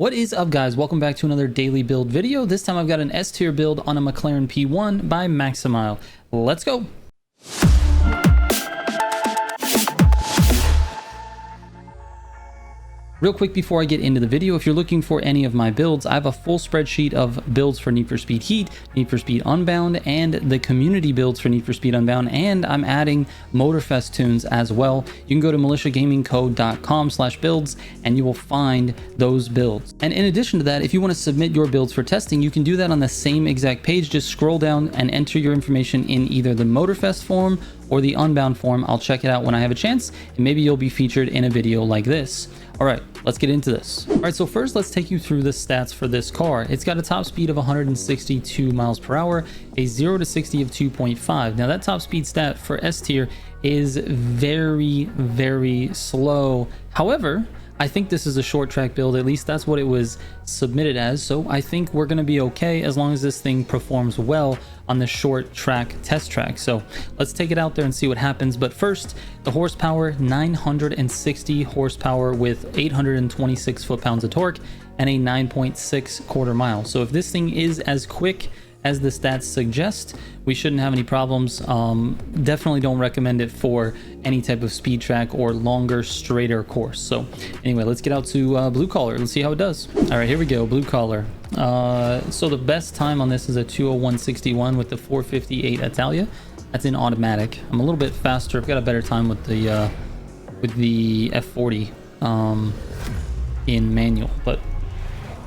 What is up, guys? Welcome back to another daily build video. This time I've got an S tier build on a McLaren P1 by Maximile. Let's go. Real quick before I get into the video, if you're looking for any of my builds, I have a full spreadsheet of builds for Need for Speed Heat, Need for Speed Unbound, and the community builds for Need for Speed Unbound, and I'm adding Motorfest tunes as well. You can go to militiagamingco.com/builds and you will find those builds. And in addition to that, if you want to submit your builds for testing, you can do that on the same exact page. Just scroll down and enter your information in either the Motorfest form or the Unbound form. I'll check it out when I have a chance, and maybe you'll be featured in a video like this. All right, let's get into this. All right, so first let's take you through the stats for this car. It's got a top speed of 162 miles per hour, a 0 to 60 of 2.5. Now that top speed stat for S tier is very slow. However, I think this is a short track build. At least that's what it was submitted as. So I think we're gonna be okay as long as this thing performs well on the short track test track. So let's take it out there and see what happens. But first, the horsepower, 960 horsepower with 826 foot-pounds of torque and a 9.6 quarter mile. So if this thing is as quick as the stats suggest, we shouldn't have any problems. Definitely don't recommend it for any type of speed track or longer, straighter course. So anyway, let's get out to blue collar. Let's see how it does. All right, here we go, blue collar. So the best time on this is a 201.61 with the 458 Italia. That's in automatic. I'm a little bit faster. I've got a better time with the F40 in manual. But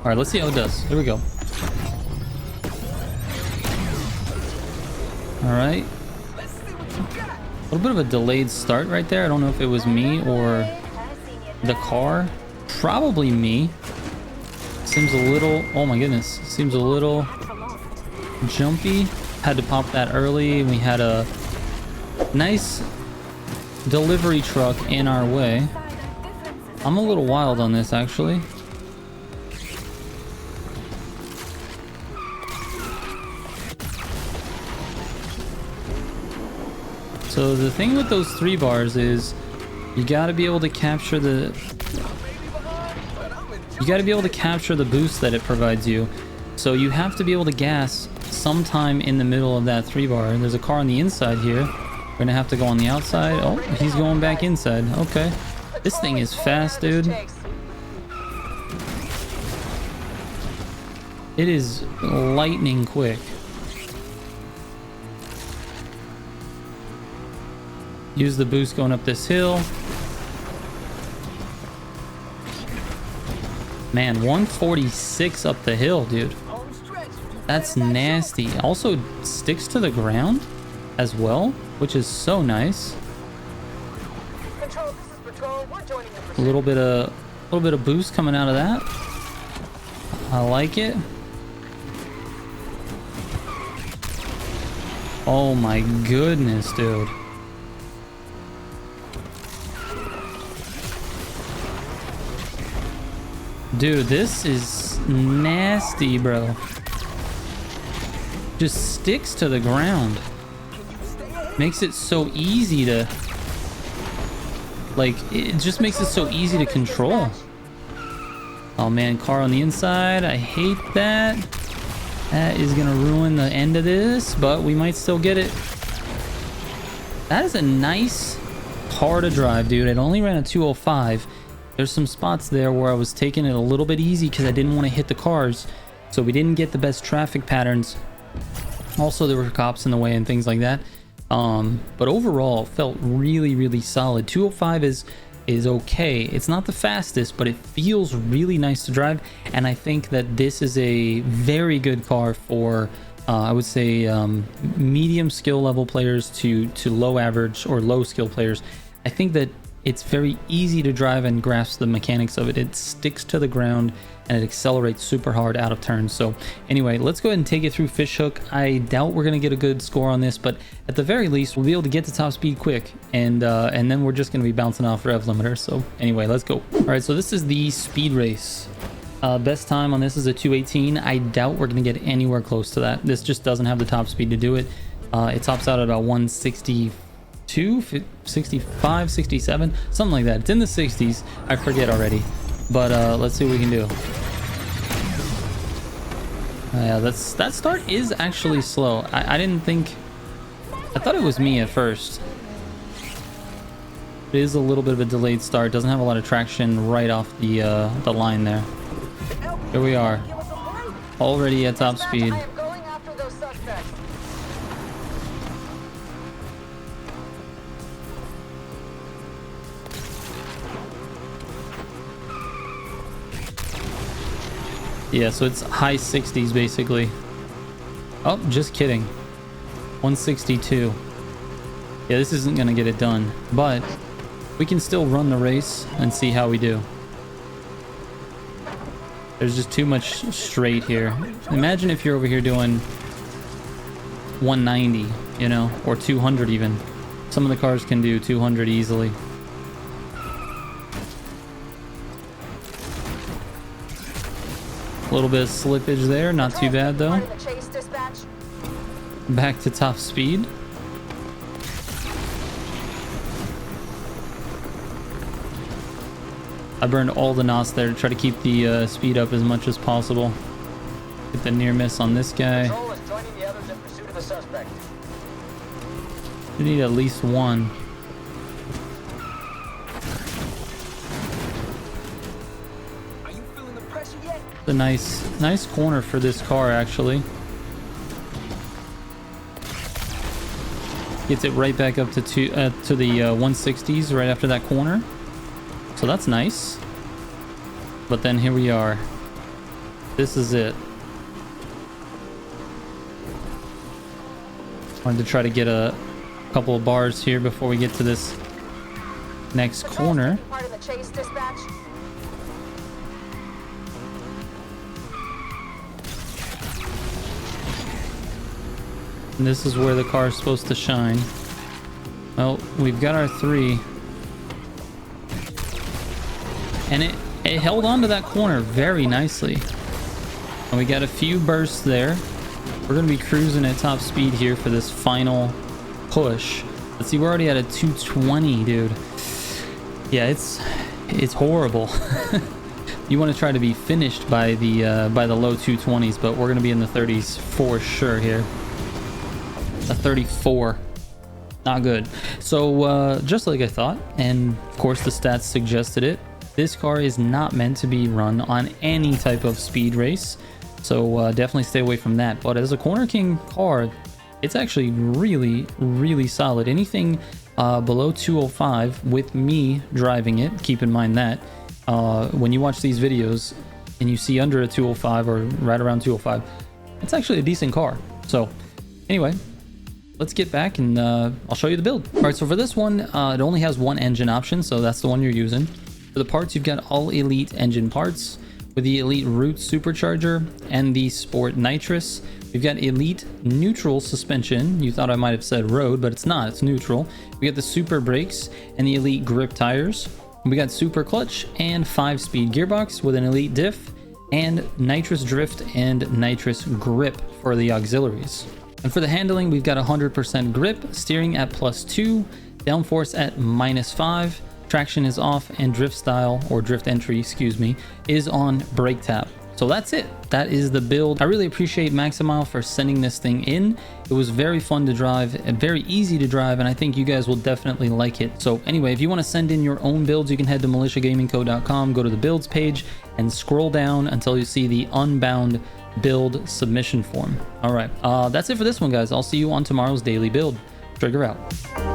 all right, let's see how it does. Here we go. All right, a little bit of a delayed start right there. I don't know if it was me or the car. Probably me. Seems a little, oh my goodness, seems a little jumpy. Had to pop that early. We had a nice delivery truck in our way. I'm a little wild on this actually. So the thing with those 3 bars is you got to be able to capture the boost that it provides you. So you have to be able to gas sometime in the middle of that 3 bar. There's a car on the inside here. We're gonna have to go on the outside. Oh, he's going back inside. Okay, this thing is fast, dude. It is lightning quick. Use the boost going up this hill. Man, 146 up the hill, dude. That's nasty. Also sticks to the ground as well, which is so nice. A little bit of boost coming out of that. I like it. Oh my goodness, dude. Dude, this is nasty, bro. Just sticks to the ground. Makes it so easy to... like, it just makes it so easy to control. Oh man, car on the inside. I hate that. That is gonna ruin the end of this, but we might still get it. That is a nice car to drive, dude. It only ran a 205. There's some spots there where I was taking it a little bit easy because I didn't want to hit the cars, so we didn't get the best traffic patterns. Also, there were cops in the way and things like that. But overall, it felt really solid. 205 is okay. It's not the fastest, but it feels really nice to drive, and I think that this is a very good car for I would say medium skill level players to low average or low skill players. I think that it's very easy to drive and grasp the mechanics of it. It sticks to the ground and it accelerates super hard out of turns. So anyway, let's go ahead and take it through Fishhook. I doubt we're gonna get a good score on this, but at the very least, we'll be able to get to top speed quick, and then we're just gonna be bouncing off rev limiter. So anyway, let's go. All right, so this is the speed race. Best time on this is a 218. I doubt we're gonna get anywhere close to that. This just doesn't have the top speed to do it. It tops out at about 160. 65, 67, something like that. It's in the 60s. I forget already, but let's see what we can do. Yeah, that start is actually slow. I didn't think... I thought it was me at first. It is a little bit of a delayed start. Doesn't have a lot of traction right off the line there. Here we are. Already at top speed. Yeah, so it's high 60s basically. Oh, just kidding. 162. Yeah, this isn't gonna get it done, but we can still run the race and see how we do. There's just too much straight here. Imagine if you're over here doing 190, you know, or 200 even. Some of the cars can do 200 easily. A little bit of slippage there, not too bad though. Back to top speed. I burned all the NOS there to try to keep the speed up as much as possible. Get the near miss on this guy. We need at least one. A nice corner for this car actually. Gets it right back up to the 160s right after that corner. So that's nice. But then here we are. This is it. Wanted to try to get a couple of bars here before we get to this next corner. And this is where the car is supposed to shine. Well, we've got our 3. And it held on to that corner very nicely. And we got a few bursts there. We're going to be cruising at top speed here for this final push. Let's see, we're already at a 220, dude. Yeah, it's horrible. You want to try to be finished by the low 220s, but we're going to be in the 30s for sure here. A 34. Not good. So just like I thought, and of course the stats suggested it, this car is not meant to be run on any type of speed race. So definitely stay away from that. But as a Corner King car, it's actually really, really solid. Anything below 205 with me driving it, keep in mind that when you watch these videos and you see under a 205 or right around 205, it's actually a decent car. So anyway, let's get back and I'll show you the build. All right, so for this one, it only has one engine option, so that's the one you're using. For the parts, you've got all Elite engine parts with the Elite Root Supercharger and the Sport Nitrous. We've got Elite Neutral Suspension. You thought I might have said road, but it's not, it's neutral. We got the Super Brakes and the Elite Grip Tires. We got Super Clutch and 5-speed gearbox with an Elite Diff and Nitrous Drift and Nitrous Grip for the auxiliaries. And for the handling, we've got 100% grip, steering at +2, downforce at -5, traction is off, and drift style, or drift entry, excuse me, is on brake tap. So that's it. That is the build. I really appreciate Maximile for sending this thing in. It was very fun to drive and very easy to drive, and I think you guys will definitely like it. So anyway, if you want to send in your own builds, you can head to militiagamingco.com, go to the builds page, and scroll down until you see the Unbound build submission form. All right, that's it for this one, guys. I'll see you on tomorrow's daily build. Trigger out.